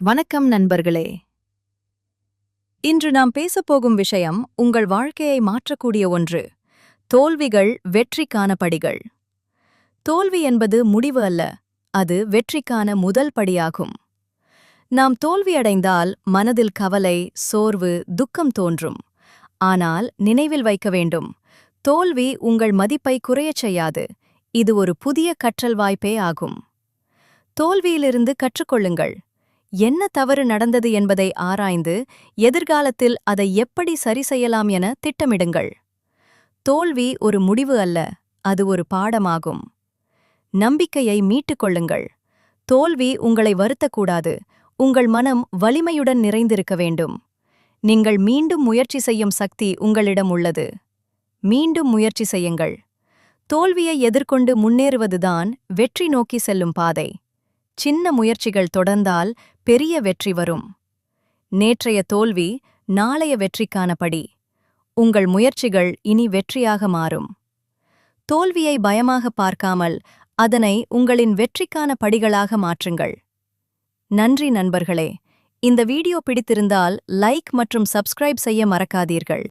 வணக்கம் நண்பர்களே. இன்று நாம் பேசப்போகும் விஷயம் உங்கள் வாழ்க்கையை மாற்றக்கூடிய ஒன்று. தோல்விகள் வெற்றிக்கான படிகள். தோல்வி என்பது முடிவு அல்ல, அது வெற்றிக்கான முதல் படியாகும். நாம் தோல்வியடைந்தால் மனதில் கவலை, சோர்வு, துக்கம் தோன்றும். ஆனால் நினைவில் வைக்க வேண்டும், தோல்வி உங்கள் மதிப்பை குறையச் செய்யாது. இது ஒரு புதிய கற்றல் வாய்ப்பே ஆகும். தோல்வியிலிருந்து கற்றுக்கொள்ளுங்கள். என்ன தவறு நடந்தது என்பதை ஆராய்ந்து எதிர்காலத்தில் அதை எப்படி சரி செய்யலாம் என திட்டமிடுங்கள். தோல்வி ஒரு முடிவு அல்ல, அது ஒரு பாடமாகும். நம்பிக்கையை மீட்டுக் கொள்ளுங்கள். தோல்வி உங்களை வருத்தக்கூடாது, உங்கள் மனம் வலிமையுடன் நிறைந்திருக்க வேண்டும். நீங்கள் மீண்டும் முயற்சி செய்யும் சக்தி உங்களிடம் உள்ளது. மீண்டும் முயற்சி செய்யுங்கள். தோல்வியை எதிர்கொண்டு முன்னேறுவதுதான் வெற்றி நோக்கி செல்லும் பாதை. சின்ன முயற்சிகள் தொடர்ந்தால் பெரிய வெற்றி வரும். நேற்றைய தோல்வி நாளைய வெற்றிக்கான படி. உங்கள் முயற்சிகள் இனி வெற்றியாக மாறும். தோல்வியை பயமாக பார்க்காமல் அதனை உங்களின் வெற்றிக்கான படிகளாக மாற்றுங்கள். நன்றி நண்பர்களே. இந்த வீடியோ பிடித்திருந்தால் லைக் மற்றும் சப்ஸ்கிரைப் செய்ய மறக்காதீர்கள்.